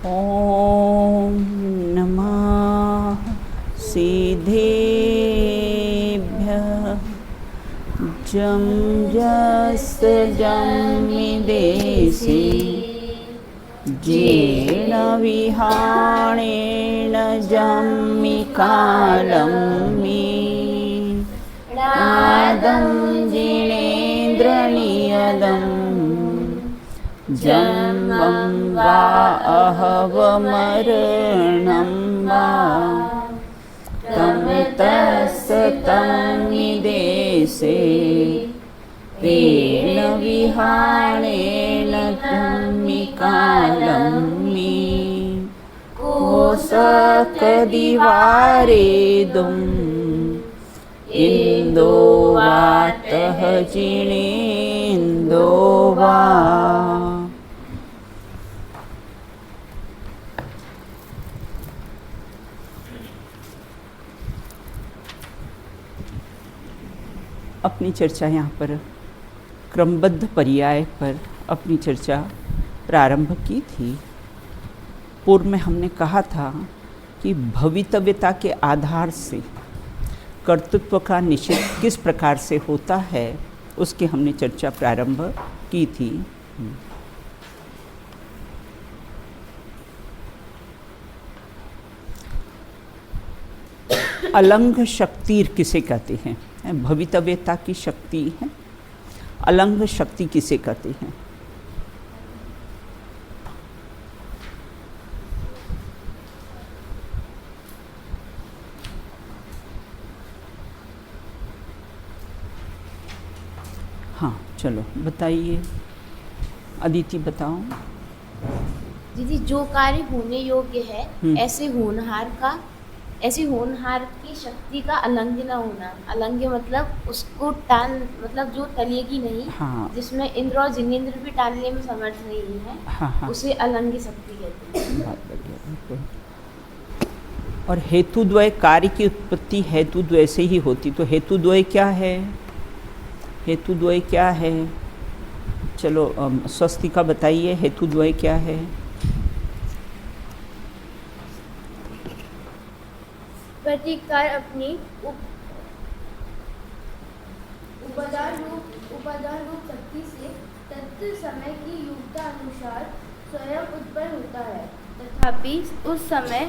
ॐ नमः सिद्धेभ्यः जं यस्य जन्मिदेशे येन विहाणेन जन्मिकालं मे नादं जिनेन्द्रनियदम् जन्मं वा अहवमरणं वा तमतस्तं निदेशे तेन विहाणेन जन्मिकालं मे कोसकदिवारेदुम् इन्दो वातः जिनेन्दो वा। अपनी चर्चा यहाँ पर क्रमबद्ध पर्याय पर अपनी चर्चा प्रारंभ की थी। पूर्व में हमने कहा था कि भवितव्यता के आधार से कर्तृत्व का निषेध किस प्रकार से होता है उसकी हमने चर्चा प्रारंभ की थी। अलंघ शक्ति किसे कहते हैं? भवितव्यता की शक्ति है। अलंघ शक्ति किसे कहते हैं? हाँ चलो बताइए, अदिति बताओ। दीदी, जो कार्य होने योग्य है ऐसे होनहार की शक्ति का अलंघ्य न होना। अलंघ्य मतलब उसको मतलब जो टलेगी नहीं। हाँ। जिसमें इंद्र और जिनेंद्र भी टालने में समर्थ नहीं है। हाँ। उसे अलंघ्य शक्ति कहते हैं। बहुत बढ़िया। और हेतुद्वय, कार्य की उत्पत्ति हेतुद्वय से ही होती। तो हेतुद्वय क्या है? हेतुद्वय क्या है? चलो स्वस्तिका बताइए, हेतुद्वय क्या है? प्रत्येक कार्य अपनी उपादान रूप शक्ति से तत्व समय की युक्ता अनुसार स्वयं उत्पन्न होता है, तथापि उस समय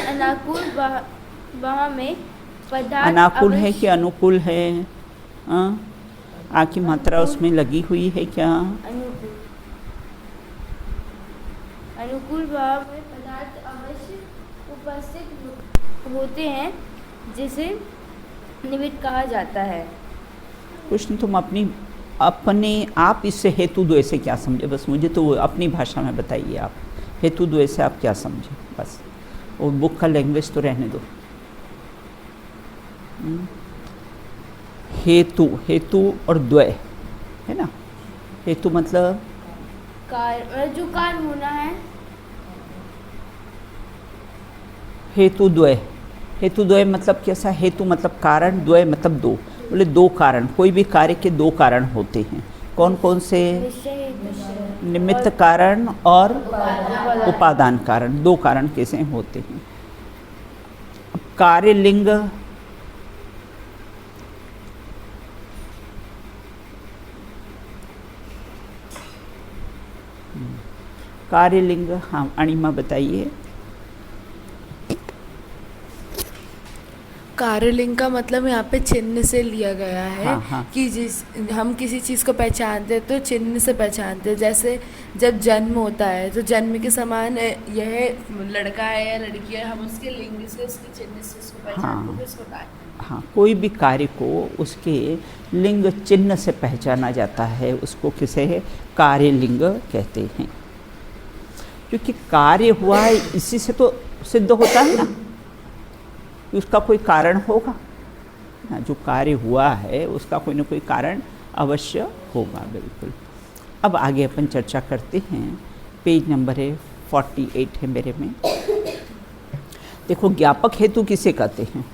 अनाकूल वहाँ में पदार्थ अनाकूल है कि अनुकूल है? आ की मात्रा उसमें लगी हुई है क्या? अनुकूल भाव में पदार्थ अवश्य उपस्थित होते हैं, जिसे निमित्त कहा जाता है। कृष्ण, तुम अपने आप इससे हेतुद्वय से क्या समझे? बस मुझे तो अपनी भाषा में बताइए। आप हेतुद्वय से आप क्या समझे? बस वो बुक का लैंग्वेज तो रहने दो। हेतु और द्वय है ना। हेतु मतलब जो कार्य होना है। हेतुद्वय मतलब कैसा? हेतु मतलब कारण, द्वय मतलब दो। बोले दो कारण, कोई भी कार्य के दो कारण होते हैं। कौन कौन से? निमित्त कारण और उपादान कारण। दो कारण कैसे होते हैं? अब कार्यलिंग, कार्यलिंग। हाँ अणिमा बताइए। कार्यलिंग का मतलब यहाँ पे चिन्ह से लिया गया है। हाँ। कि हम किसी चीज़ को पहचानते हैं तो चिन्ह से पहचानते हैं। जैसे जब जन्म होता है तो जन्म के समान यह लड़का है या लड़की है, हम उसके लिंग से, उसके चिन्ह से उसको पहचानते हैं। उसको हाँ, कोई भी कार्य को उसके लिंग चिन्ह से पहचाना जाता है, उसको किसे कार्यलिंग कहते हैं। क्योंकि कार्य हुआ है इसी से तो सिद्ध होता है ना, उसका कोई कारण होगा ना। जो कार्य हुआ है उसका कोई ना कोई कारण अवश्य होगा। बिल्कुल। अब आगे अपन चर्चा करते हैं। पेज नंबर है 48 है मेरे में। देखो, ज्ञापक हेतु किसे कहते हैं?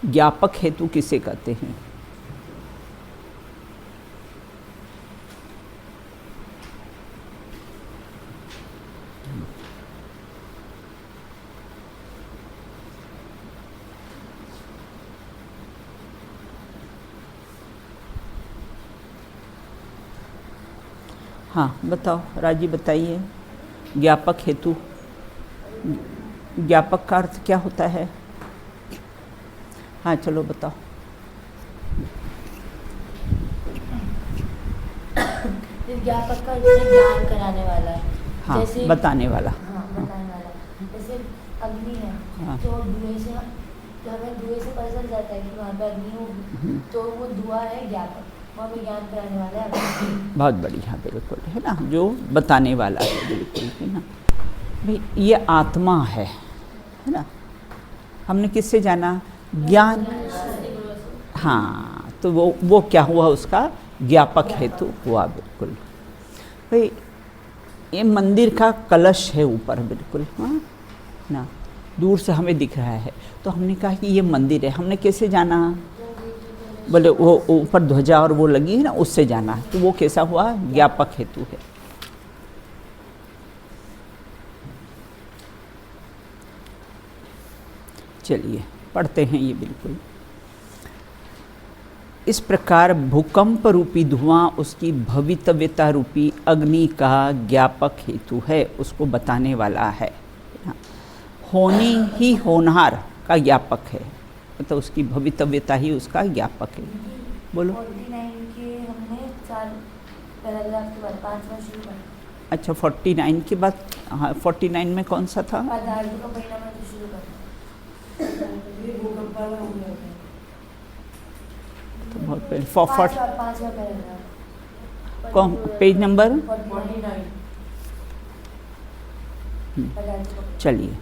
ज्ञापक हेतु किसे कहते हैं? हाँ बताओ राजी, बताइए। ज्ञापक हेतु, ज्ञापक का अर्थ क्या होता है? हाँ चलो बताओ। ज्ञापक का जैसे ज्ञान कराने वाला, हाँ जैसे बताने वाला। हाँ बताने वाला, जैसे अग्नि है हाँ। तो धुएं से हमें धुएं से पता चल जाता है कि वहाँ पे अग्नि होगी, तो वो धुआं है ज्ञापक, वो हमें ज्ञान कराने वाला है। बहुत बढ़िया, बिल्कुल है ना, जो बताने वाला है, बिल्कुल है ना। भाई ये आत्मा है ना। हमने किससे जाना? ज्ञान। हाँ, तो वो क्या हुआ? उसका ज्ञापक हेतु हुआ, बिल्कुल। भाई ये मंदिर का कलश है ऊपर, बिल्कुल हाँ ना, दूर से हमें दिख रहा है, तो हमने कहा कि ये मंदिर है। हमने कैसे जाना? बोले वो ऊपर ध्वजा और वो लगी है ना, उससे जाना है, तो वो कैसा हुआ? ज्ञापक हेतु है। चलिए पढ़ते हैं ये, बिल्कुल। इस प्रकार भूकंप रूपी धुआं उसकी भवितव्यता रूपी अग्नि का ज्ञापक हेतु है, उसको बताने वाला है। होनी ही होनहार का ज्ञापक है, मतलब उसकी भवितव्यता ही उसका ज्ञापक है। बोलो। 49 के हमने 4 पैराग्राफ के बाद 5वां शुरू कर। अच्छा 49 के बाद, हाँ 49 में कौन सा था? पदार्थ का परिणाम से शुरू कर। तो बहुत पहले 5वां पैराग्राफ। कौन पेज नंबर? 49। चलिए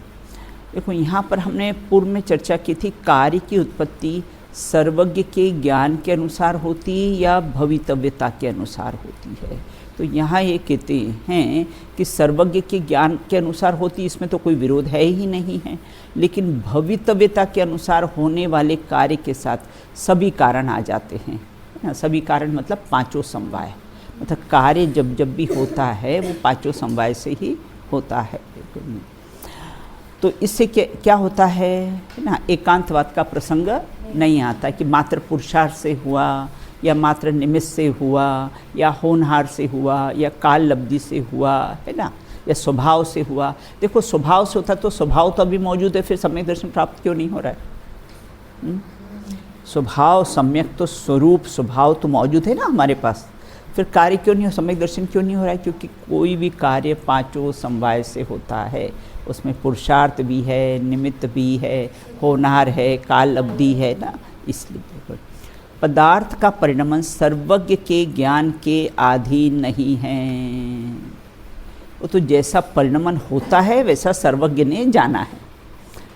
देखो, यहाँ पर हमने पूर्व में चर्चा की थी, कार्य की उत्पत्ति सर्वज्ञ के ज्ञान के अनुसार होती या भवितव्यता के अनुसार होती है। तो यहाँ ये कहते हैं कि सर्वज्ञ के ज्ञान के अनुसार होती, इसमें तो कोई विरोध है ही नहीं है, लेकिन भवितव्यता के अनुसार होने वाले कार्य के साथ सभी कारण आ जाते हैं ना। सभी कारण मतलब पांचों समवाय, मतलब कार्य जब जब भी होता है वो पांचों समवाय से ही होता है। तो इससे क्या होता है ना, एकांतवाद का प्रसंग नहीं आता कि मात्र पुरुषार्थ से हुआ या मात्र निमित्त से हुआ या होनहार से हुआ या काल लब्धि से हुआ, है ना, या स्वभाव से हुआ। देखो स्वभाव से होता तो स्वभाव तो अभी मौजूद है, फिर सम्यक दर्शन प्राप्त क्यों नहीं हो रहा है? स्वभाव सम्यक तो स्वरूप स्वभाव तो मौजूद है ना हमारे पास, फिर कार्य क्यों नहीं हो, सम्यक दर्शन क्यों नहीं हो रहा है? क्योंकि कोई भी कार्य पांचों समवाय से होता है, उसमें पुरुषार्थ भी है, निमित्त भी है, होनहार है, काल अवधि है ना। इसलिए पदार्थ का परिणमन सर्वज्ञ के ज्ञान के अधीन नहीं है। वो तो जैसा परिणमन होता है वैसा सर्वज्ञ ने जाना है,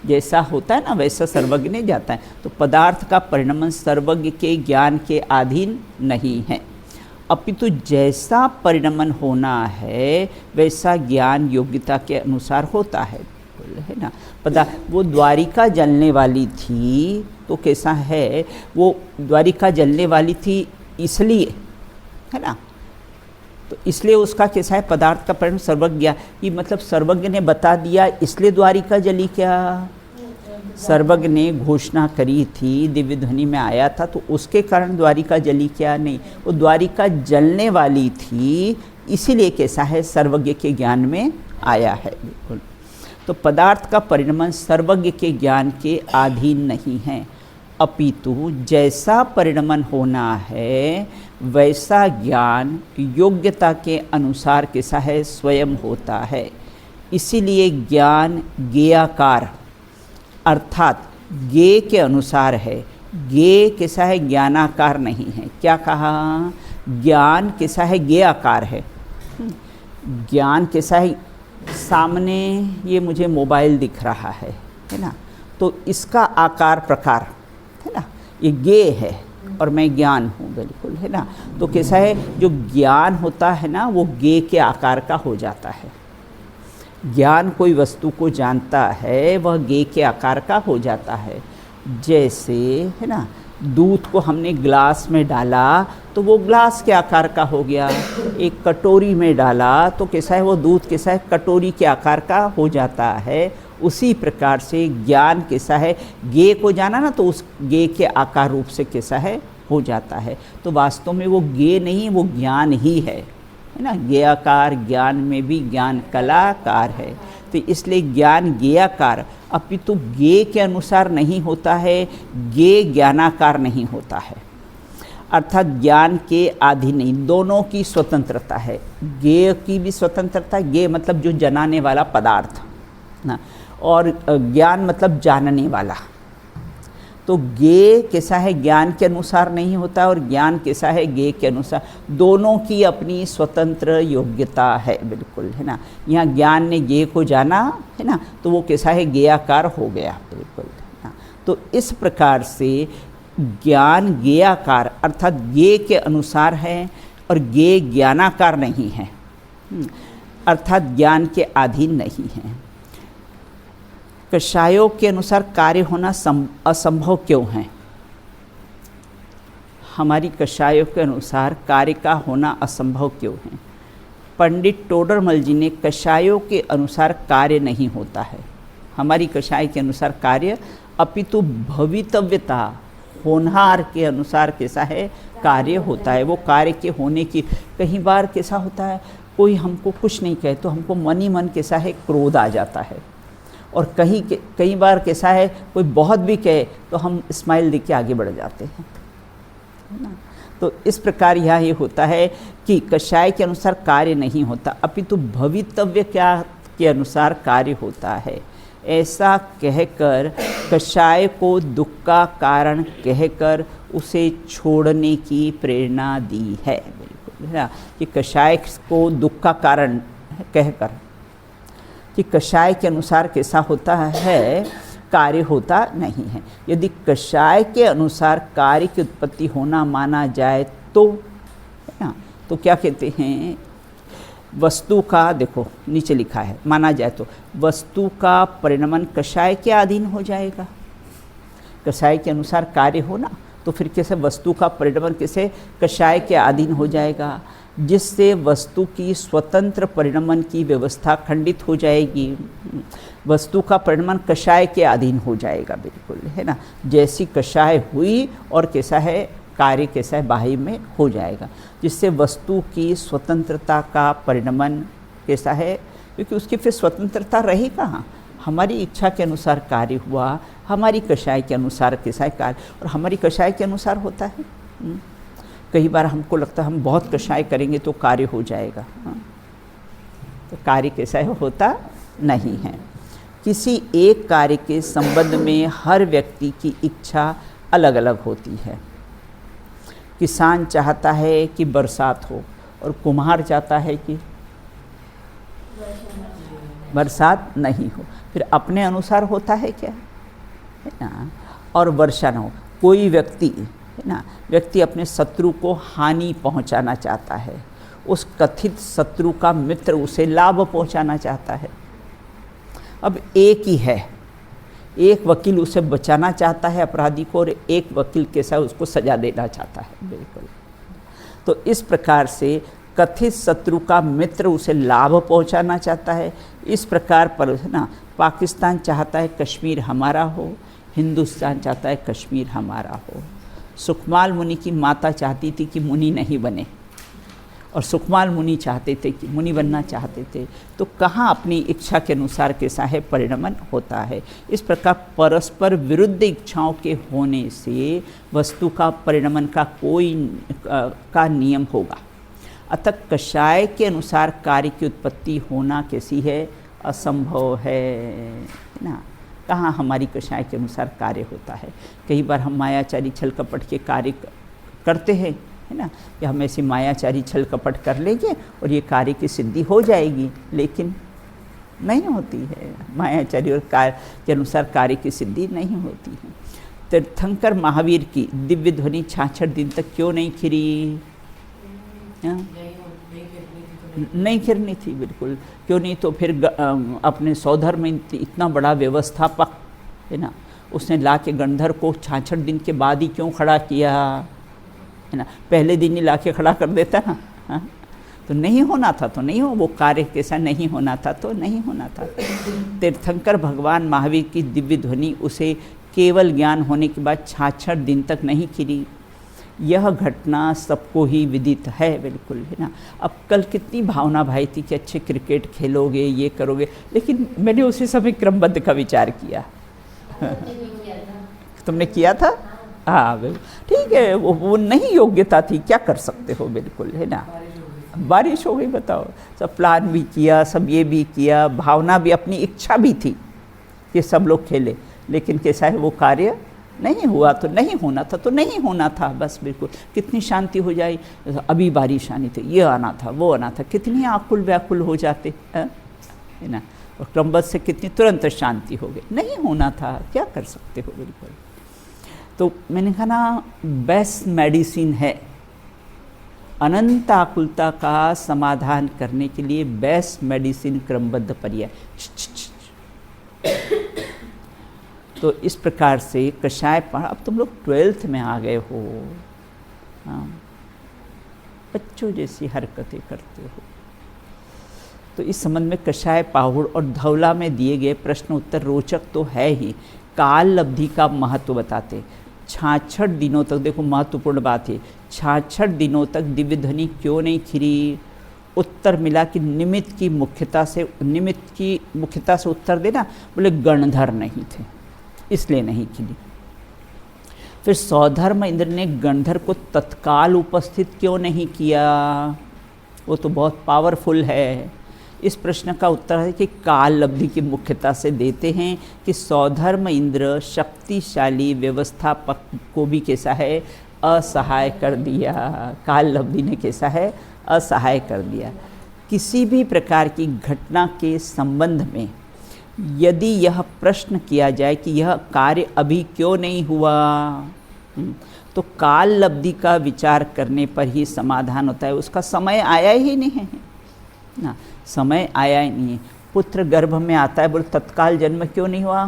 जैसा होता है ना वैसा सर्वज्ञ ने जाता है। तो पदार्थ का परिणमन सर्वज्ञ के ज्ञान के अधीन नहीं है, अपितु जैसा परिणमन होना है वैसा ज्ञान योग्यता के अनुसार होता है, है ना। वो द्वारिका जलने वाली थी तो कैसा है, वो द्वारिका जलने वाली थी इसलिए, है ना, तो इसलिए उसका कैसा है, पदार्थ का परिणाम सर्वज्ञ, कि मतलब सर्वज्ञ ने बता दिया इसलिए द्वारिका जली क्या? सर्वज्ञ ने घोषणा करी थी, दिव्य ध्वनि में आया था, तो उसके कारण द्वारिका जली क्या? नहीं, वो द्वारिका जलने वाली थी इसीलिए कैसा है, सर्वज्ञ के ज्ञान में आया है। बिल्कुल। तो पदार्थ का परिणमन सर्वज्ञ के ज्ञान के अधीन नहीं है, अपितु जैसा परिणमन होना है वैसा ज्ञान योग्यता के अनुसार कैसा है, स्वयं होता है। इसीलिए ज्ञान ज्ञेयाकार अर्थात ज्ञेय के अनुसार है, ज्ञेय कैसा है, ज्ञानाकार नहीं है। क्या कहा? ज्ञान कैसा है, ज्ञेयाकार है। ज्ञान कैसा है, सामने ये मुझे मोबाइल दिख रहा है ना, तो इसका आकार प्रकार है ना, ये ज्ञेय है और मैं ज्ञान हूँ, बिल्कुल है ना। तो कैसा है, जो ज्ञान होता है ना वो ज्ञेय के आकार का हो जाता है। ज्ञान कोई वस्तु को जानता है वह ज्ञेय के आकार का हो जाता है। जैसे है ना, दूध को हमने ग्लास में डाला तो वो ग्लास के आकार का हो गया, एक कटोरी में डाला तो कैसा है, वो दूध कैसा है, कटोरी के आकार का हो जाता है। उसी प्रकार से ज्ञान कैसा है, ज्ञेय को जाना ना तो उस ज्ञेय के आकार रूप से कैसा है, हो जाता है। तो वास्तव में वो ज्ञेय नहीं, वो ज्ञान ही है। है ना। ज्ञेयाकार, ज्ञान में भी ज्ञान कलाकार है, तो इसलिए ज्ञान ज्ञेयाकार अपितु ज्ञेय के अनुसार नहीं होता है, ज्ञेय ज्ञानाकार नहीं होता है। अर्थात ज्ञान के अधीन नहीं, दोनों की स्वतंत्रता है। ज्ञेय की भी स्वतंत्रता, ज्ञेय मतलब जो जनाने वाला पदार्थ ना, और ज्ञान मतलब जानने वाला। तो ज्ञेय कैसा है, ज्ञान के अनुसार नहीं होता, और ज्ञान कैसा है, ज्ञेय के अनुसार। दोनों की अपनी स्वतंत्र योग्यता है, बिल्कुल, है ना। यहाँ ज्ञान ने ज्ञेय को जाना, है ना, तो वो कैसा है, ज्ञेयाकार हो गया, बिल्कुल, है ना। तो इस प्रकार से ज्ञान ज्ञेयाकार अर्थात ज्ञेय के अनुसार है, और ज्ञेय ज्ञानाकार नहीं है, अर्थात ज्ञान के अधीन नहीं है। कषायों के अनुसार कार्य होना असंभव क्यों है? हमारी कषायों के अनुसार कार्य का होना असंभव क्यों है? पंडित टोडरमल जी ने कषायों के अनुसार कार्य नहीं होता है। हमारी कषाय के अनुसार कार्य अपितु भवितव्यता, होनहार के अनुसार कैसा है, कार्य होता है। वो कार्य के होने की, कई बार कैसा होता है, कोई हमको कुछ नहीं कहे तो हमको मन ही मन कैसा है, क्रोध आ जाता है। और कई बार कैसा है, कोई बहुत भी कहे तो हम स्माइल देके आगे बढ़ जाते हैं, है ना। तो इस प्रकार यह ये होता है कि कषाय के अनुसार कार्य नहीं होता, अपितु भवितव्य क्या के अनुसार कार्य होता है। ऐसा कहकर कषाय को दुख का कारण कहकर उसे छोड़ने की प्रेरणा दी है, बिल्कुल, है ना। कि कषाय को दुख का कारण कहकर, कि कषाय के अनुसार कैसा होता है, कार्य होता नहीं है। यदि कषाय के अनुसार कार्य की उत्पत्ति होना माना जाए तो, है ना, तो क्या कहते हैं, वस्तु का, देखो नीचे लिखा है, माना जाए तो वस्तु का परिणमन कषाय के अधीन हो जाएगा। कषाय के अनुसार कार्य होना, तो फिर कैसे वस्तु का परिणमन कैसे कषाय के अधीन हो जाएगा, जिससे वस्तु की स्वतंत्र परिणमन की व्यवस्था खंडित हो जाएगी। वस्तु का परिणमन कषाय के अधीन हो जाएगा, बिल्कुल, है ना। जैसी कषाय हुई और कैसा है, कार्य कैसा है, बाह्य में हो जाएगा, जिससे वस्तु की स्वतंत्रता का परिणमन कैसा है, क्योंकि उसकी फिर स्वतंत्रता रही कहाँ, हमारी इच्छा के अनुसार कार्य हुआ, हमारी कषाय के अनुसार कैसा है कार्य, और हमारी कषाय के अनुसार होता है। कई बार हमको लगता है हम बहुत कषाय करेंगे तो कार्य हो जाएगा, तो कार्य कैसा है, होता नहीं है। किसी एक कार्य के संबंध में हर व्यक्ति की इच्छा अलग अलग होती है। किसान चाहता है कि बरसात हो, और कुम्हार चाहता है कि बरसात नहीं हो। फिर अपने अनुसार होता है क्या, है ना, और वर्षा न हो। कोई व्यक्ति, है ना, व्यक्ति अपने शत्रु को हानि पहुंचाना चाहता है, उस कथित शत्रु का मित्र उसे लाभ पहुंचाना चाहता है। अब एक ही है, एक वकील उसे बचाना चाहता है अपराधी को, और एक वकील के साथ उसको सजा देना चाहता है, बिल्कुल। तो इस प्रकार से कथित शत्रु का मित्र उसे लाभ पहुंचाना चाहता है। इस प्रकार पर, है ना, पाकिस्तान चाहता है कश्मीर हमारा हो, हिंदुस्तान चाहता है कश्मीर हमारा हो। सुखमाल मुनि की माता चाहती थी कि मुनि नहीं बने, और सुखमाल मुनि चाहते थे कि मुनि बनना चाहते थे। तो कहाँ अपनी इच्छा के अनुसार कैसा है, परिणमन होता है। इस प्रकार परस्पर विरुद्ध इच्छाओं के होने से वस्तु का परिणमन का कोई का नियम होगा। अतः कषाय के अनुसार कार्य की उत्पत्ति होना कैसी है, असंभव है ना। कहाँ हमारी कषाय के अनुसार कार्य होता है। कई बार हम मायाचारी छल कपट के कार्य करते हैं, है ना, कि हम ऐसे मायाचारी छल कपट कर लेंगे और ये कार्य की सिद्धि हो जाएगी, लेकिन नहीं होती है। मायाचारी और कार्य के अनुसार कार्य की सिद्धि नहीं होती है। तीर्थंकर महावीर की दिव्य ध्वनि 66 दिन तक क्यों नहीं खिरी? नहीं खिरनी थी, बिल्कुल, क्यों नहीं। तो फिर अपने सौधर में इतना बड़ा व्यवस्थापक, है ना, उसने ला के गंधर को 66 दिन के बाद ही क्यों खड़ा किया, है ना। पहले दिन ही ला के खड़ा कर देता ना, हाँ? तो नहीं होना था, तो नहीं हो, वो कार्य कैसा नहीं होना था, तो नहीं होना था। तीर्थंकर भगवान महावीर की दिव्य ध्वनि उसे केवल ज्ञान होने के बाद 66 दिन तक नहीं खिरी। यह घटना सबको ही विदित है, बिल्कुल, है ना। अब कल कितनी भावना भाई थी कि अच्छे क्रिकेट खेलोगे, ये करोगे, लेकिन मैंने उसी समय क्रमबद्ध का विचार किया। तुमने किया था? हाँ बिल्कुल, ठीक है, वो नहीं योग्यता थी, क्या कर सकते हो, बिल्कुल, है ना। बारिश हो गई, बताओ, सब प्लान भी किया, सब ये भी किया, भावना भी, अपनी इच्छा भी थी कि सब लोग खेले, लेकिन कैसा है वो कार्य नहीं हुआ, तो नहीं होना था तो नहीं होना था, बस बिल्कुल। कितनी शांति हो जाए, अभी बारिश आनी थी, ये आना था, वो आना था, कितनी आकुल व्याकुल हो जाते, है ना। और क्रमबद्ध से कितनी तुरंत शांति हो गई, नहीं होना था, क्या कर सकते हो, बिल्कुल। तो मैंने कहा ना, बेस्ट मेडिसिन है अनंत आकुलता का समाधान करने के लिए, बेस्ट मेडिसिन क्रमबद्ध पर्याय। तो इस प्रकार से कषाय पढ़, अब तुम लोग 12th में आ गए हो, हाँ, बच्चों जैसी हरकतें करते हो। तो इस संबंध में कषाय पाहुड़ और धौला में दिए गए प्रश्न उत्तर रोचक तो है ही, काल अवधि का महत्व बताते। 66 दिनों तक, देखो महत्वपूर्ण बात है, 66 दिनों तक दिव्य ध्वनि क्यों नहीं खिली? उत्तर मिला कि निमित्त की मुख्यता से उत्तर देना, बोले गणधर नहीं थे इसलिए नहीं खिली। फिर सौधर्म इंद्र ने गणधर को तत्काल उपस्थित क्यों नहीं किया? वो तो बहुत पावरफुल है। इस प्रश्न का उत्तर है कि काल अवधि की मुख्यता से देते हैं कि सौधर्म इंद्र शक्तिशाली व्यवस्थापक को भी कैसा है, असहाय कर दिया। काल अवधि ने कैसा है, असहाय कर दिया। किसी भी प्रकार की घटना के संबंध में यदि यह प्रश्न किया जाए कि यह कार्य अभी क्यों नहीं हुआ, तो काल अवधि का विचार करने पर ही समाधान होता है। उसका समय आया ही नहीं है ना, समय आया ही नहीं है। पुत्र गर्भ में आता है, बोले तत्काल जन्म क्यों नहीं हुआ?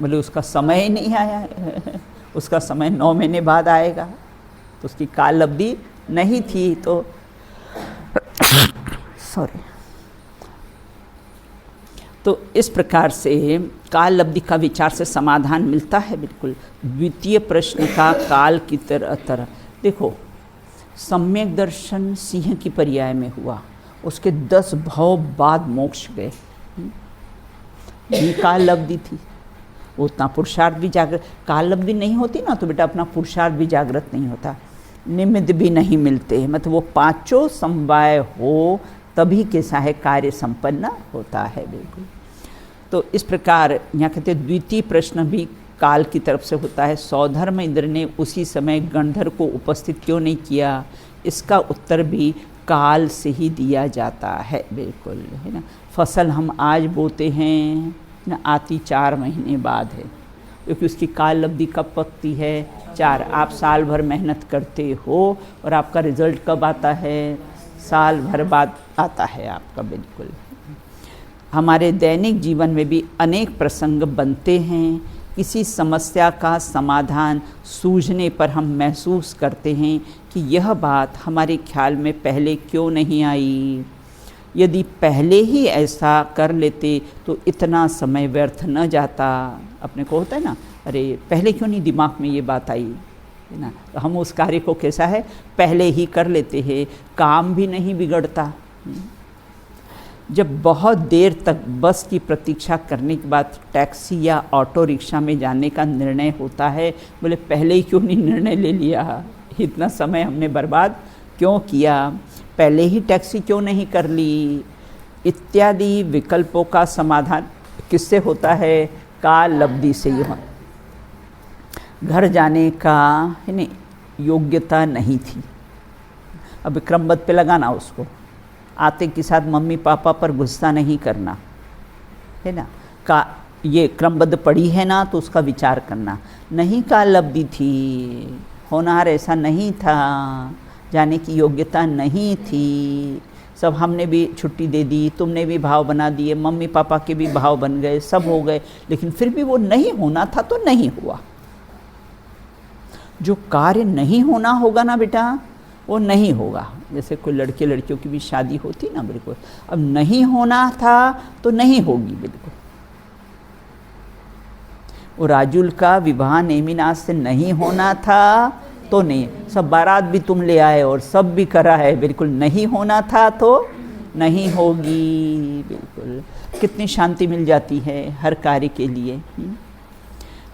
बोले उसका समय ही नहीं आया है उसका समय 9 महीने बाद आएगा, तो उसकी काल अवधि नहीं थी। तो सॉरी, तो इस प्रकार से काल अवधि का विचार से समाधान मिलता है, बिल्कुल। द्वितीय प्रश्न का काल की तरह देखो, सम्यक दर्शन सिंह की पर्याय में हुआ, उसके 10 भव बाद मोक्ष गए, ये काल अवधि थी। उतना पुरुषार्थ भी जागृत, काल अवधि नहीं होती ना तो बेटा अपना पुरुषार्थ भी जागृत नहीं होता, निमित्त भी नहीं मिलते, मतलब वो पांचों समवाय हो तभी कैसा है कार्य संपन्न होता है, बिल्कुल। तो इस प्रकार यहाँ कहते हैं द्वितीय प्रश्न भी काल की तरफ से होता है। सौधर्म इंद्र ने उसी समय गणधर को उपस्थित क्यों नहीं किया? इसका उत्तर भी काल से ही दिया जाता है, बिल्कुल, है ना। फसल हम आज बोते हैं ना, आती 4 महीने बाद है, क्योंकि उसकी काल अवधि कब पकती है? 4। आप साल भर मेहनत करते हो और आपका रिजल्ट कब आता है? साल भर बाद आता है आपका, बिल्कुल। हमारे दैनिक जीवन में भी अनेक प्रसंग बनते हैं। किसी समस्या का समाधान सूझने पर हम महसूस करते हैं कि यह बात हमारे ख्याल में पहले क्यों नहीं आई। यदि पहले ही ऐसा कर लेते तो इतना समय व्यर्थ न जाता। अपने को होता है ना, अरे पहले क्यों नहीं दिमाग में ये बात आई, है ना। तो हम उस कार्य को कैसा है पहले ही कर लेते हैं, काम भी नहीं बिगड़ता। जब बहुत देर तक बस की प्रतीक्षा करने के बाद टैक्सी या ऑटो रिक्शा में जाने का निर्णय होता है, बोले पहले ही क्यों नहीं निर्णय ले लिया, इतना समय हमने बर्बाद क्यों किया, पहले ही टैक्सी क्यों नहीं कर ली, इत्यादि विकल्पों का समाधान किससे होता है? काल अवधि से ही। घर जाने का है नहीं योग्यता नहीं थी, अब क्रमबद्ध पे लगाना उसको, आते के साथ मम्मी पापा पर गुस्सा नहीं करना, है ना। का ये क्रमबद्ध पड़ी है ना तो उसका विचार करना। नहीं काल अवधि थी, होनहार ऐसा नहीं था, जाने की योग्यता नहीं थी, सब हमने भी छुट्टी दे दी, तुमने भी भाव बना दिए, मम्मी पापा के भी भाव बन गए, सब हो गए, लेकिन फिर भी वो नहीं होना था तो नहीं हुआ। जो कार्य नहीं होना होगा ना बेटा वो नहीं होगा। जैसे कोई लड़के लड़कियों की भी शादी होती ना, बिल्कुल, अब नहीं होना था तो नहीं होगी, बिल्कुल। वो राजुल का विवाह नेमिनाथ से नहीं होना था तो नहीं, सब बारात भी तुम ले आए और सब भी करा है, बिल्कुल नहीं होना था तो नहीं होगी। बिल्कुल कितनी शांति मिल जाती है हर कार्य के लिए।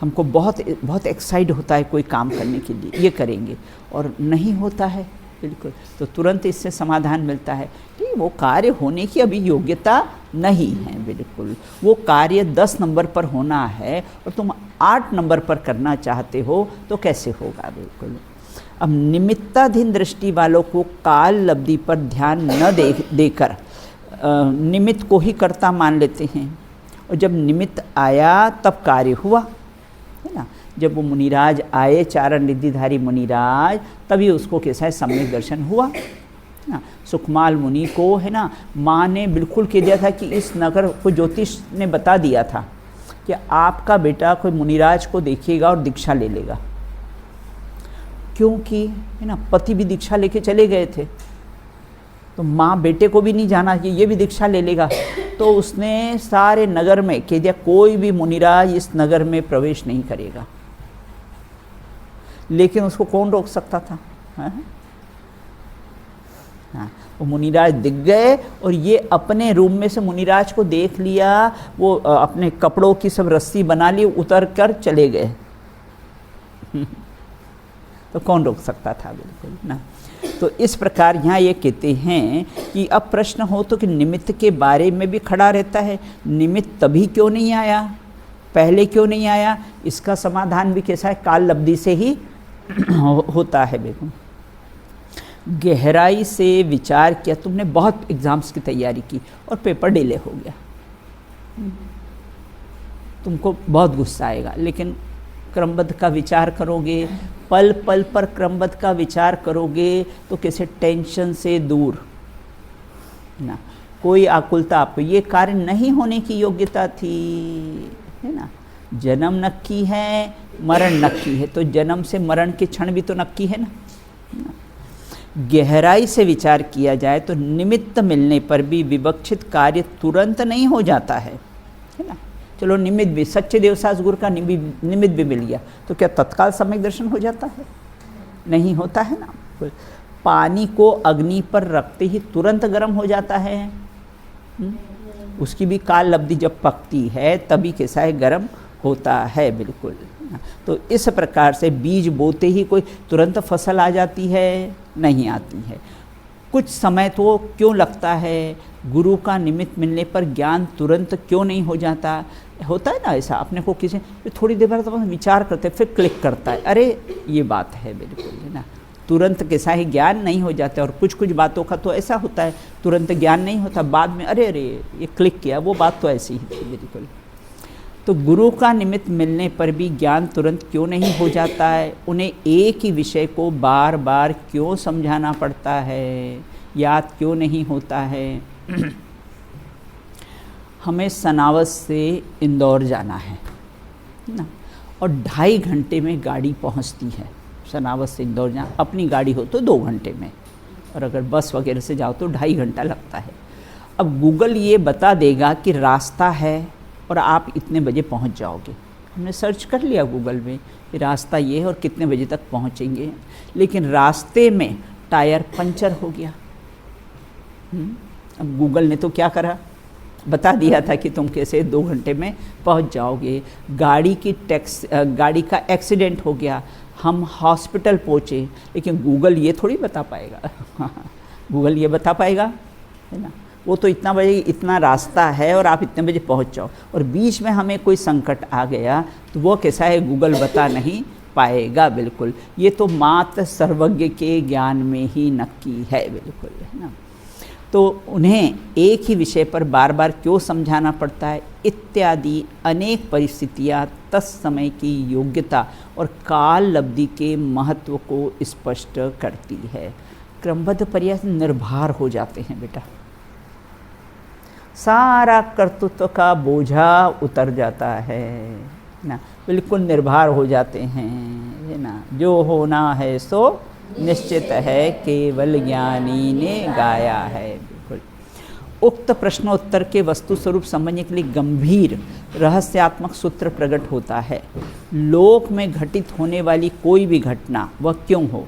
हमको बहुत बहुत एक्साइट होता है कोई काम करने के लिए, ये करेंगे, और नहीं होता है बिल्कुल, तो तुरंत इससे समाधान मिलता है कि वो कार्य होने की अभी योग्यता नहीं है। बिल्कुल वो कार्य 10 नंबर पर होना है और तुम 8 नंबर पर करना चाहते हो तो कैसे होगा। बिल्कुल अब निमित्ताधीन दृष्टि वालों को काल लब्धि पर ध्यान न देकर निमित्त को ही कर्ता मान लेते हैं, और जब निमित्त आया तब कार्य हुआ, है ना। जब वो मुनिराज आए, चारण रिद्धिधारी मुनिराज, तभी उसको कैसा है सम्यक दर्शन हुआ ना। सुखमाल मुनि को, है ना, माँ ने बिल्कुल कह दिया था कि इस नगर को ज्योतिष ने बता दिया था कि आपका बेटा कोई मुनिराज को देखिएगा और दीक्षा ले लेगा, क्योंकि है ना पति भी दीक्षा लेके चले गए थे, तो माँ बेटे को भी नहीं जाना कि ये भी दीक्षा ले लेगा, तो उसने सारे नगर में कह दिया कोई भी मुनिराज इस नगर में प्रवेश नहीं करेगा। लेकिन उसको कौन रोक सकता था? हाँ, वो मुनिराज दिख गए और ये अपने रूम में से मुनिराज को देख लिया, वो अपने कपड़ों की सब रस्सी बना ली, उतर कर चले गए। तो कौन रोक सकता था? बिल्कुल ना। तो इस प्रकार यहाँ ये कहते हैं कि अब प्रश्न हो तो कि निमित्त के बारे में भी खड़ा रहता है, निमित्त तभी क्यों नहीं आया, पहले क्यों नहीं आया? इसका समाधान भी कैसा है? काल लब्धि से ही होता है। बिल्कुल गहराई से विचार किया, तुमने बहुत एग्जाम्स की तैयारी की और पेपर डिले हो गया, तुमको बहुत गुस्सा आएगा, लेकिन क्रमबद्ध का विचार करोगे, पल पल पर क्रमबद्ध का विचार करोगे तो कैसे टेंशन से दूर ना, कोई आकुलता आपको, ये कार्य नहीं होने की योग्यता थी, है ना। जन्म नक्की है, मरण नक्की है, तो जन्म से मरण के क्षण भी तो नक्की है ना। गहराई से विचार किया जाए तो निमित्त मिलने पर भी विवक्षित कार्य तुरंत नहीं हो जाता है ना। चलो निमित्त भी, सच्चे देवसास गुरु का निमित्त भी मिल गया तो क्या तत्काल सम्यक दर्शन हो जाता है? नहीं होता है ना। पानी को अग्नि पर रखते ही तुरंत गर्म हो जाता है, उसकी भी काल लब्धि जब पकती है तभी कैसा है? गर्म होता है। बिल्कुल तो इस प्रकार से बीज बोते ही कोई तुरंत फसल आ जाती है? नहीं आती है। कुछ समय तो क्यों लगता है? गुरु का निमित्त मिलने पर ज्ञान तुरंत क्यों नहीं हो जाता? होता है ना ऐसा, अपने को किसी थोड़ी देर बाद विचार करते फिर क्लिक करता है, अरे ये बात है, बिल्कुल है ना। तुरंत कैसा है? ज्ञान नहीं हो जाता। और कुछ कुछ बातों का तो ऐसा होता है तुरंत ज्ञान नहीं होता, बाद में अरे अरे ये क्लिक किया, वो बात तो ऐसी ही थी। बिल्कुल तो गुरु का निमित्त मिलने पर भी ज्ञान तुरंत क्यों नहीं हो जाता है? उन्हें एक ही विषय को बार बार क्यों समझाना पड़ता है? याद क्यों नहीं होता है? हमें सनावस से इंदौर जाना है ना, और 2.5 घंटे में गाड़ी पहुंचती है। सनावस से इंदौर जाना, अपनी गाड़ी हो तो 2 घंटे में, और अगर बस वगैरह से जाओ तो 2.5 घंटा लगता है। अब गूगल ये बता देगा कि रास्ता है और आप इतने बजे पहुंच जाओगे। हमने सर्च कर लिया गूगल में कि रास्ता ये है और कितने बजे तक पहुंचेंगे, लेकिन रास्ते में टायर पंचर हो गया। अब गूगल ने तो क्या करा, बता दिया था कि तुम कैसे 2 घंटे में पहुंच जाओगे। गाड़ी का एक्सीडेंट हो गया, हम हॉस्पिटल पहुँचे, लेकिन गूगल ये थोड़ी बता पाएगा। गूगल ये बता पाएगा, है ना। वो तो इतना बजे इतना रास्ता है और आप इतने बजे पहुंच जाओ, और बीच में हमें कोई संकट आ गया तो वो कैसा है? गूगल बता नहीं पाएगा। बिल्कुल ये तो मात्र सर्वज्ञ के ज्ञान में ही नक्की है। बिल्कुल है ना। तो उन्हें एक ही विषय पर बार बार क्यों समझाना पड़ता है इत्यादि अनेक परिस्थितियाँ तत्समय की योग्यता और काल लब्धि के महत्व को स्पष्ट करती है। क्रमबद्ध प्रयास निर्भर हो जाते हैं बेटा, सारा कर्तृत्व का बोझा उतर जाता है ना, बिल्कुल निर्भर हो जाते हैं, है ना। जो होना है सो निश्चित है, केवल ज्ञानी ने गाया है। बिल्कुल उक्त प्रश्नोत्तर के वस्तु स्वरूप समझने के लिए गंभीर रहस्यात्मक सूत्र प्रकट होता है। लोक में घटित होने वाली कोई भी घटना वह क्यों हो,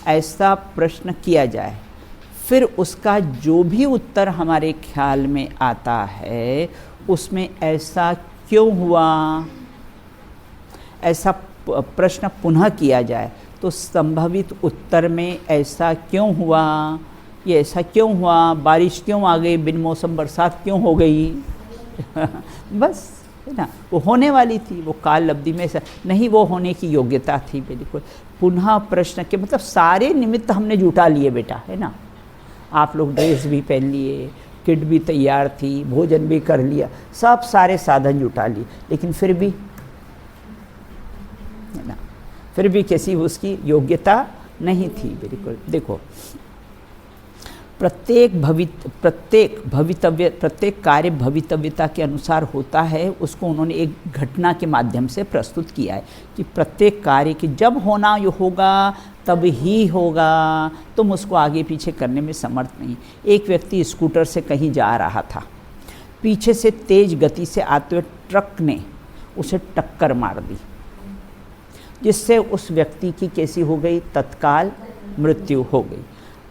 ऐसा प्रश्न किया जाए, फिर उसका जो भी उत्तर हमारे ख्याल में आता है उसमें ऐसा क्यों हुआ, ऐसा प्रश्न पुनः किया जाए तो संभावित उत्तर में ऐसा क्यों हुआ, ये ऐसा क्यों हुआ, बारिश क्यों आ गई, बिन मौसम बरसात क्यों हो गई बस है ना, वो होने वाली थी, वो काल लब्धि में से नहीं, वो होने की योग्यता थी बिल्कुल। पुनः प्रश्न के मतलब सारे निमित्त हमने जुटा लिए बेटा, है ना। आप लोग ड्रेस भी पहन लिए, किट भी तैयार थी, भोजन भी कर लिया, सब सारे साधन जुटा लिए, लेकिन फिर भी है ना, फिर भी कैसी उसकी योग्यता नहीं थी बिल्कुल। देखो प्रत्येक कार्य भवितव्यता के अनुसार होता है, उसको उन्होंने एक घटना के माध्यम से प्रस्तुत किया है कि प्रत्येक कार्य की जब होना होगा तब ही होगा, तुम उसको आगे पीछे करने में समर्थ नहीं। एक व्यक्ति स्कूटर से कहीं जा रहा था, पीछे से तेज गति से आते हुए ट्रक ने उसे टक्कर मार दी, जिससे उस व्यक्ति की कैसी हो गई, तत्काल मृत्यु हो गई।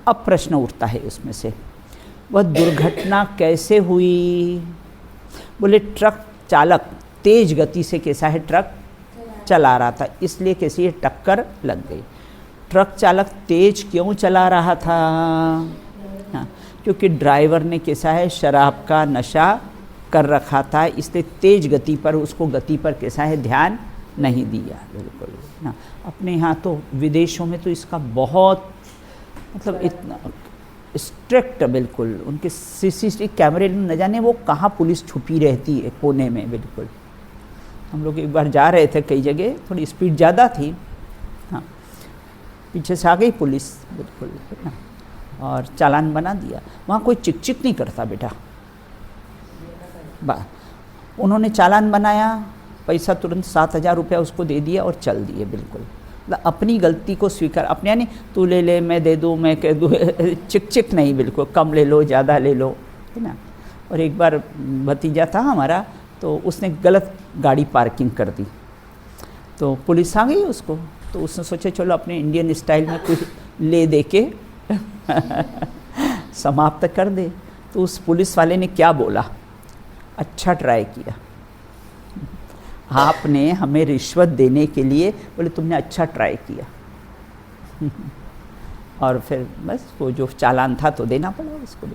अब प्रश्न उठता है उसमें से, वह दुर्घटना कैसे हुई, बोले ट्रक चालक तेज गति से कैसा है, ट्रक चला रहा था, इसलिए कैसी है, टक्कर लग गई। ट्रक चालक तेज क्यों चला रहा था, हाँ, क्योंकि ड्राइवर ने कैसा है, शराब का नशा कर रखा था, इसलिए तेज गति पर, उसको गति पर कैसा है, ध्यान नहीं दिया बिल्कुल ना। अपने यहाँ तो विदेशों में तो इसका बहुत मतलब इतना स्ट्रिक्ट बिल्कुल, उनके सीसीटीवी कैमरे न जाने वो कहाँ पुलिस छुपी रहती है कोने में बिल्कुल। हम लोग एक बार जा रहे थे कई जगह, थोड़ी स्पीड ज़्यादा थी, हाँ, पीछे से आ गई पुलिस बिल्कुल है ना, और चालान बना दिया। वहाँ कोई चिक चिक नहीं करता बेटा, उन्होंने चालान बनाया, पैसा तुरंत 7,000 रुपया उसको दे दिया और चल दिए बिल्कुल। अपनी गलती को स्वीकार, अपने यानी तू ले ले, मैं दे दूँ, मैं कह दूँ, चिक चिक नहीं बिल्कुल, कम ले लो ज़्यादा ले लो, है ना। और एक बार भतीजा था हमारा, तो उसने गलत गाड़ी पार्किंग कर दी, तो पुलिस आ गई उसको, तो उसने सोचा चलो अपने इंडियन स्टाइल में कुछ ले दे के समाप्त कर दे। तो उस पुलिस वाले ने क्या बोला, अच्छा ट्राई किया, आपने हमें रिश्वत देने के लिए, बोले तुमने अच्छा ट्राई किया और फिर बस वो जो चालान था तो देना पड़ा उसको।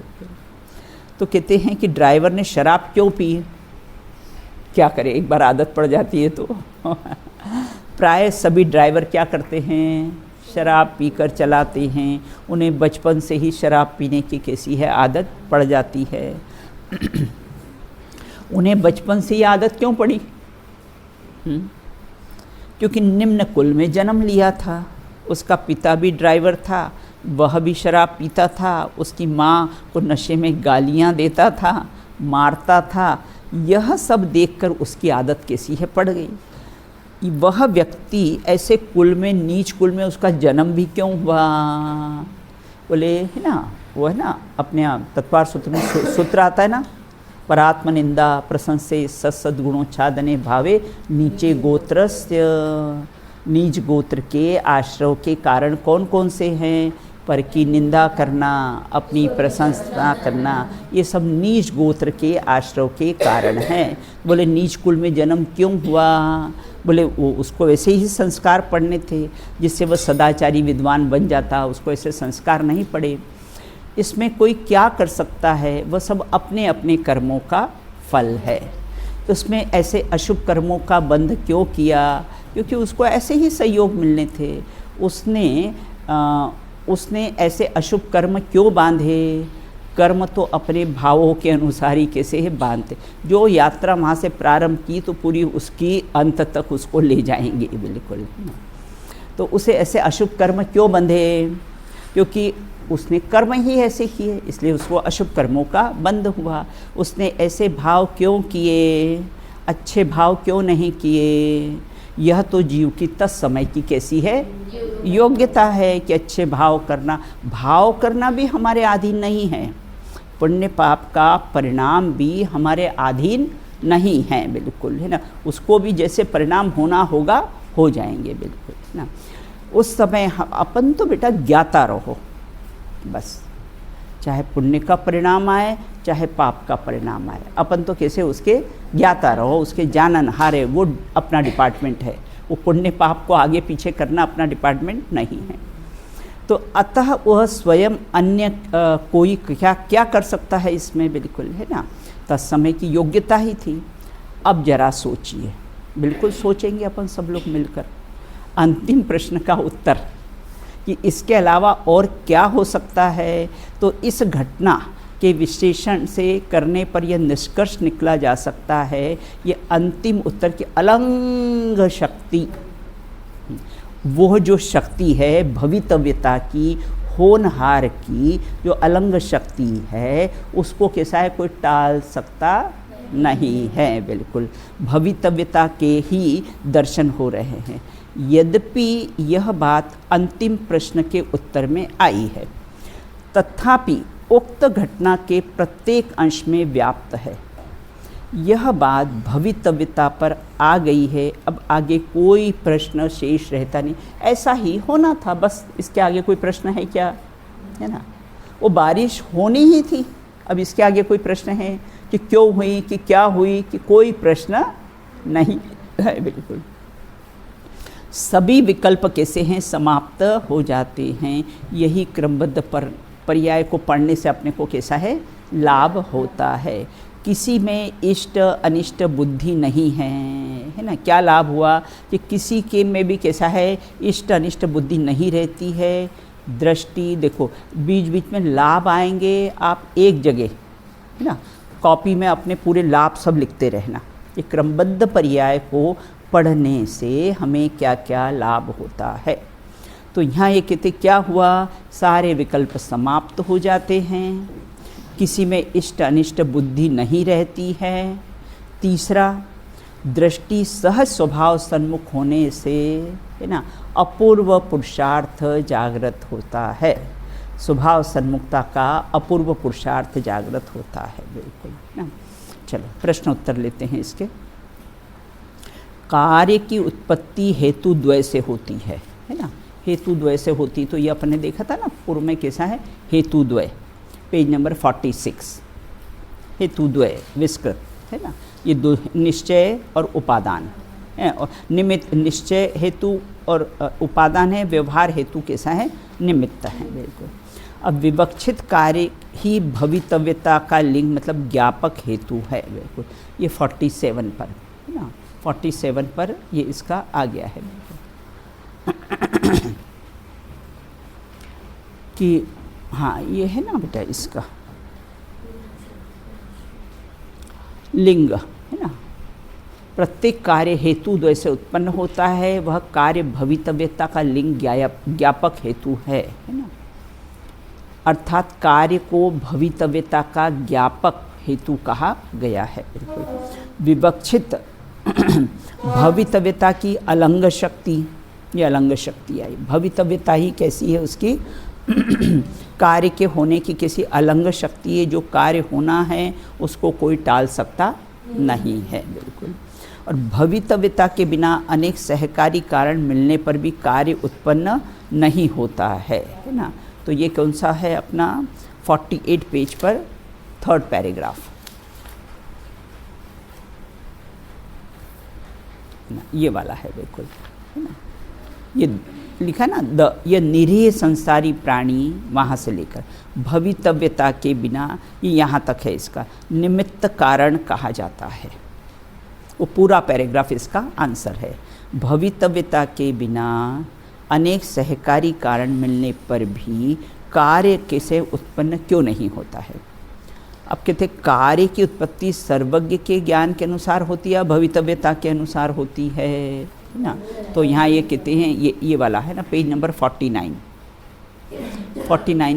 तो कहते हैं कि ड्राइवर ने शराब क्यों पी, क्या करे, एक बार आदत पड़ जाती है तो प्राय सभी ड्राइवर क्या करते हैं, शराब पीकर चलाते हैं, उन्हें बचपन से ही शराब पीने की कैसी है, आदत पड़ जाती है उन्हें बचपन से ही आदत क्यों पड़ी, क्योंकि निम्न कुल में जन्म लिया था, उसका पिता भी ड्राइवर था, वह भी शराब पीता था, उसकी माँ को नशे में गालियाँ देता था, मारता था, यह सब देखकर उसकी आदत कैसी है, पड़ गई। वह व्यक्ति ऐसे कुल में, नीच कुल में उसका जन्म भी क्यों हुआ, बोले है ना, वो है ना अपने तत्वार सूत्र में सूत्र आता है ना, परात्म निंदा प्रशंसे सद्गुणोच्छादने भावे नीचे गोत्रस्य, नीच गोत्र के आश्रव के कारण कौन कौन से हैं, पर की निंदा करना, अपनी प्रशंसा करना, ये सब नीच गोत्र के आश्रव के कारण हैं। बोले नीच कुल में जन्म क्यों हुआ, बोले वो उसको वैसे ही संस्कार पढ़ने थे जिससे वह सदाचारी विद्वान बन जाता, उसको ऐसे संस्कार नहीं पड़े। इसमें कोई क्या कर सकता है, वह सब अपने अपने कर्मों का फल है। उसमें ऐसे अशुभ कर्मों का बंध क्यों किया, क्योंकि उसको ऐसे ही सहयोग मिलने थे। उसने ऐसे अशुभ कर्म क्यों बांधे, कर्म तो अपने भावों के अनुसार ही कैसे है बांधते, जो यात्रा वहाँ से प्रारंभ की तो पूरी उसकी अंत तक उसको ले जाएंगे बिल्कुल। तो उसे ऐसे अशुभ कर्म क्यों बंधे, क्योंकि उसने कर्म ही ऐसे किए, इसलिए उसको अशुभ कर्मों का बंध हुआ। उसने ऐसे भाव क्यों किए, अच्छे भाव क्यों नहीं किए, यह तो जीव की तत्समय की कैसी है, योग्यता है कि अच्छे भाव करना भी हमारे अधीन नहीं है, पुण्य पाप का परिणाम भी हमारे अधीन नहीं है, बिल्कुल, है ना। उसको भी जैसे परिणाम होना होगा हो जाएंगे, बिल्कुल, है ना। उस समय अपन तो बेटा ज्ञाता रहो बस, चाहे पुण्य का परिणाम आए चाहे पाप का परिणाम आए, अपन तो कैसे उसके ज्ञाता रहो, उसके जाननहार है, वो अपना डिपार्टमेंट है। वो पुण्य पाप को आगे पीछे करना अपना डिपार्टमेंट नहीं है। तो अतः वह स्वयं अन्य कोई क्या कर सकता है इसमें, बिल्कुल, है ना। तत्समय की योग्यता ही थी। अब जरा सोचिए, बिल्कुल सोचेंगे अपन सब लोग मिलकर अंतिम प्रश्न का उत्तर कि इसके अलावा और क्या हो सकता है। तो इस घटना के विश्लेषण से करने पर यह निष्कर्ष निकला जा सकता है, ये अंतिम उत्तर की अलंग शक्ति, वह जो शक्ति है भवितव्यता की, होनहार की जो अलंग शक्ति है, उसको कैसा है कोई टाल सकता नहीं है, बिल्कुल। भवितव्यता के ही दर्शन हो रहे हैं। यद्यपि यह बात अंतिम प्रश्न के उत्तर में आई है, तथापि उक्त घटना के प्रत्येक अंश में व्याप्त है। यह बात भवितव्यता पर आ गई है, अब आगे कोई प्रश्न शेष रहता नहीं। ऐसा ही होना था बस, इसके आगे कोई प्रश्न है क्या, है ना। वो बारिश होनी ही थी, अब इसके आगे कोई प्रश्न है कि क्यों हुई, कि क्या हुई, कि कोई प्रश्न नहीं है, बिल्कुल। सभी विकल्प कैसे हैं, समाप्त हो जाते हैं। यही क्रमबद्ध पर्याय को पढ़ने से अपने को कैसा है लाभ होता है। किसी में इष्ट अनिष्ट बुद्धि नहीं है ना। क्या लाभ हुआ कि किसी के में भी कैसा है इष्ट अनिष्ट बुद्धि नहीं रहती है। दृष्टि देखो, बीच बीच में लाभ आएंगे, आप एक जगह, है ना, कॉपी में अपने पूरे लाभ सब लिखते रहना। ये क्रमबद्ध पर्याय को पढ़ने से हमें क्या क्या लाभ होता है। तो यहाँ ये कहते क्या हुआ, सारे विकल्प समाप्त हो जाते हैं, किसी में इष्ट अनिष्ट बुद्धि नहीं रहती है। तीसरा, दृष्टि सहज स्वभाव सन्मुख होने से, है ना, अपूर्व पुरुषार्थ जागृत होता है। स्वभाव सन्मुखता का अपूर्व पुरुषार्थ जागृत होता है, बिल्कुल ना। चलो प्रश्न उत्तर लेते हैं इसके। कार्य की उत्पत्ति हेतु द्वय से होती है ना। हेतु द्वय से होती, तो ये अपने देखा था ना पूर्व में कैसा है हेतु द्वय, पेज नंबर 46। हेतु द्वय विस्कृत है ना, ये दो निश्चय और उपादान है, और निमित्त निश्चय हेतु और उपादान है, व्यवहार हेतु कैसा है निमित्त है, बिल्कुल। अब विवक्षित कार्य ही भवितव्यता का लिंग मतलब ज्ञापक हेतु है, बिल्कुल। ये 47 पर है ना, 47 पर ये इसका आ गया है कि हाँ ये है ना बेटा इसका लिंग है ना। प्रत्येक कार्य हेतु द्वय से उत्पन्न होता है, वह कार्य भवितव्यता का लिंग ज्ञापक हेतु है ना। अर्थात कार्य को भवितव्यता का ज्ञापक हेतु कहा गया है, बिल्कुल। विवक्षित भवितव्यता की अलंग शक्ति, ये अलंग शक्ति आई। भवितव्यता ही कैसी है उसकी कार्य के होने की किसी अलंग शक्ति है, जो कार्य होना है उसको कोई टाल सकता नहीं है, बिल्कुल। और भवितव्यता के बिना अनेक सहकारी कारण मिलने पर भी कार्य उत्पन्न नहीं होता है ना। तो ये कौन सा है अपना 48 पेज पर 3rd पैराग्राफ, ये वाला है, बिल्कुल है ना। ये लिखा ना ये निरीह संसारी प्राणी, वहाँ से लेकर भवितव्यता के बिना ये यहाँ तक है, इसका निमित्त कारण कहा जाता है। वो पूरा पैराग्राफ इसका आंसर है। भवितव्यता के बिना अनेक सहकारी कारण मिलने पर भी कार्य कैसे उत्पन्न क्यों नहीं होता है। अब कहते कार्य की उत्पत्ति सर्वज्ञ के ज्ञान के अनुसार होती है, भवितव्यता के अनुसार होती है ना। तो यहाँ ये कहते हैं ये वाला है ना, पेज नंबर 49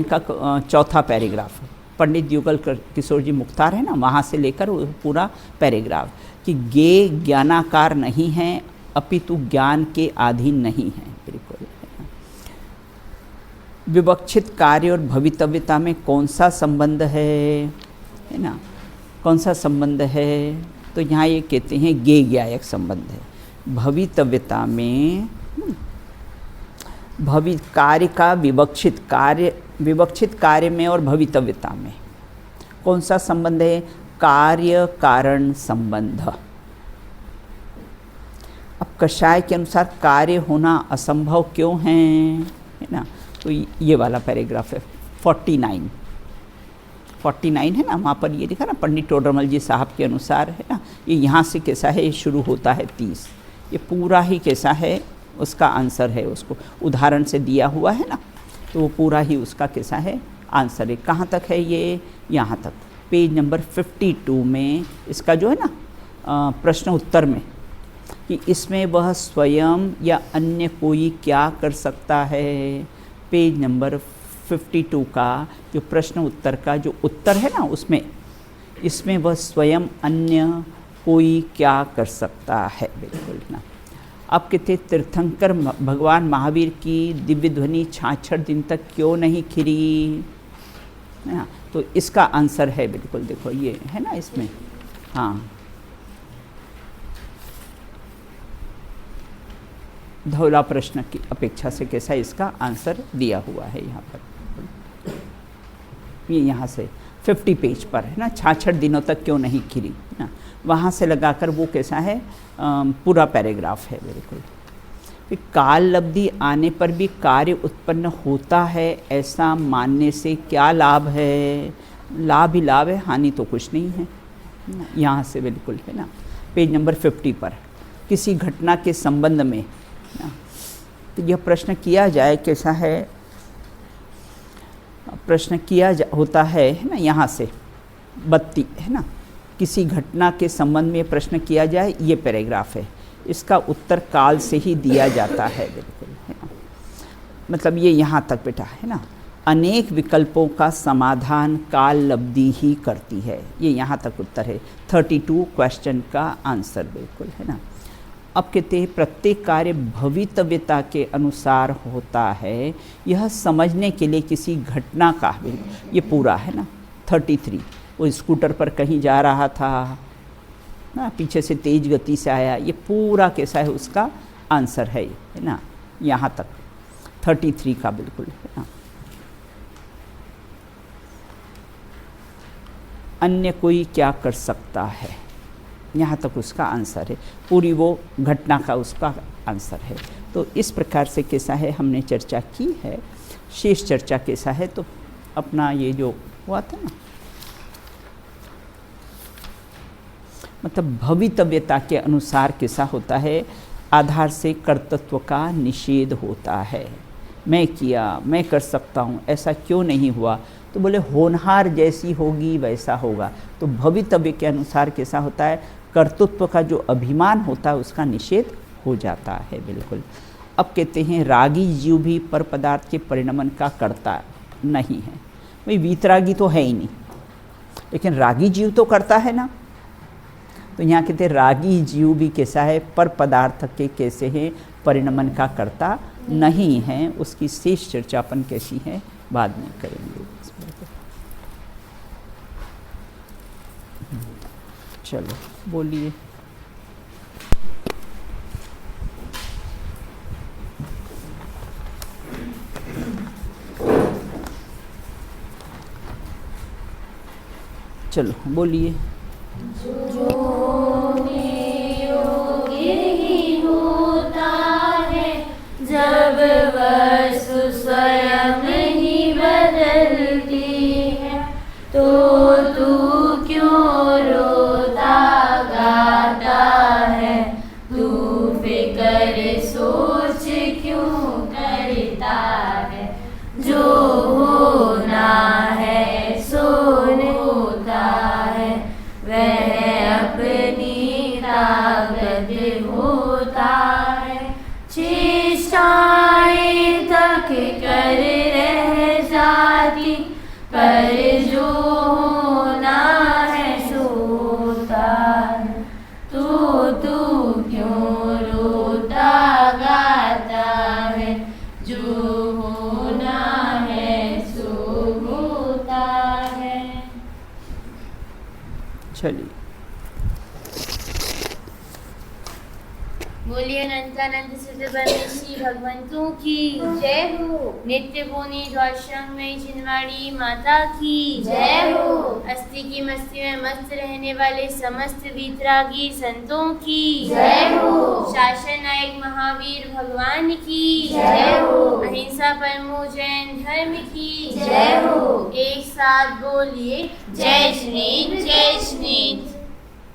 का 4था पैराग्राफ, पंडित युगल किशोर जी मुख्तार है ना, वहाँ से लेकर पूरा पैराग्राफ कि गे ज्ञानाकार नहीं है अपितु ज्ञान के अधीन नहीं है, बिल्कुल। विवक्षित कार्य और भवितव्यता में कौन सा संबंध है ना, कौन सा संबंध है? तो यहाँ ये कहते हैं ज्ञेय ज्ञायक संबंध है। भवितव्यता में कार्य का विवक्षित कार्य में और भवितव्यता में कौन सा संबंध है? कार्य कारण संबंध। अब कषाय के अनुसार कार्य होना असंभव क्यों है ना, तो ये वाला पैराग्राफ है 49 है ना, वहाँ पर ये लिखा ना, पंडित टोडरमल जी साहब के अनुसार है ना, ये यहाँ से कैसा है, ये शुरू होता है 30, ये पूरा ही कैसा है उसका आंसर है, उसको उदाहरण से दिया हुआ है ना, तो वो पूरा ही उसका कैसा है आंसर है। कहाँ तक है ये? यहाँ तक, पेज नंबर 52 में इसका जो है ना प्रश्न उत्तर में, कि इसमें वह स्वयं या अन्य कोई क्या कर सकता है। पेज नंबर 52 का जो प्रश्न उत्तर का जो उत्तर है ना, उसमें इसमें वह स्वयं अन्य कोई क्या कर सकता है, बिल्कुल ना। अब कहते तीर्थंकर भगवान महावीर की दिव्य ध्वनि 66 दिन तक क्यों नहीं खिरी ना, तो इसका आंसर है बिल्कुल, देखो ये है ना इसमें, हाँ, धौला प्रश्न की अपेक्षा से कैसा इसका आंसर दिया हुआ है यहाँ पर, ये यहाँ से 50 पेज पर है ना, 66 दिनों तक क्यों नहीं खिरी ना, वहाँ से लगाकर वो कैसा है पूरा पैराग्राफ है बिल्कुल। फिर काल लब्धि आने पर भी कार्य उत्पन्न होता है ऐसा मानने से क्या लाभ है? लाभ ही लाभ है, हानि तो कुछ नहीं है, यहाँ से बिल्कुल है ना, पेज नंबर 50 पर किसी घटना के संबंध में ना, तो यह प्रश्न किया जाए, कैसा है प्रश्न किया होता है ना, यहाँ से 32 है ना, किसी घटना के संबंध में प्रश्न किया जाए, ये पैराग्राफ है, इसका उत्तर काल से ही दिया जाता है बिल्कुल है ना, मतलब ये यहाँ तक बेटा है ना, अनेक विकल्पों का समाधान काल लब्धि ही करती है, ये यहाँ तक उत्तर है 32 क्वेश्चन का आंसर बिल्कुल है ना। अब कहते हैं प्रत्येक कार्य भवितव्यता के अनुसार होता है, यह समझने के लिए किसी घटना का, ये पूरा है ना 33, वो स्कूटर पर कहीं जा रहा था ना, पीछे से तेज गति से आया, ये पूरा कैसा है उसका आंसर है ना, यहाँ तक 33 का बिल्कुल है ना। अन्य कोई क्या कर सकता है, यहाँ तक उसका आंसर है, पूरी वो घटना का उसका आंसर है। तो इस प्रकार से कैसा है हमने चर्चा की है, शेष चर्चा कैसा है, तो अपना ये जो हुआ था ना, मतलब भवितव्यता के अनुसार कैसा होता है, आधार से कर्तृत्व का निषेध होता है। मैं किया, मैं कर सकता हूँ, ऐसा क्यों नहीं हुआ, तो बोले होनहार जैसी होगी वैसा होगा। तो भवितव्य के अनुसार कैसा होता है, कर्तृत्व का जो अभिमान होता है उसका निषेध हो जाता है बिल्कुल। अब कहते हैं रागी जीव भी पर पदार्थ के परिणमन का कर्ता नहीं है। भाई वीतरागी तो है ही नहीं, लेकिन रागी जीव तो करता है ना। तो यहाँ कहते हैं रागी जीव भी कैसा है, पर पदार्थ के कैसे हैं, परिणमन का कर्ता नहीं है। उसकी शेष चर्चा अपन कैसी है बाद में करेंगे। चलो बोलिए। चलो बोलिए। जब वस्तु स्वयं ही बदलती है, तो तू क्यों रोता गाता है, तू फिक्र सोच क्यों करता है, जो होना है सो होता है, वह अपनी ताकत होता है, चेष्टाएं तक कर रह जाती, पर जो होना है सो होता है, तो तू क्यों रोता गाता है, जो होना बोलिए अनंतानंद सिद्ध ब्रह्मेशी भगवंतों की जय हो। नित्य बोनी द्वाश्रम में छिंदवाड़ी माता की जय हो। अस्थि की मस्ती में मस्त रहने वाले समस्त वीतरागी संतों की जय हो। शासन नायक महावीर भगवान की जय हो। अहिंसा परमो जैन धर्म की जय हो। एक साथ बोलिए जय श्री जय श्री।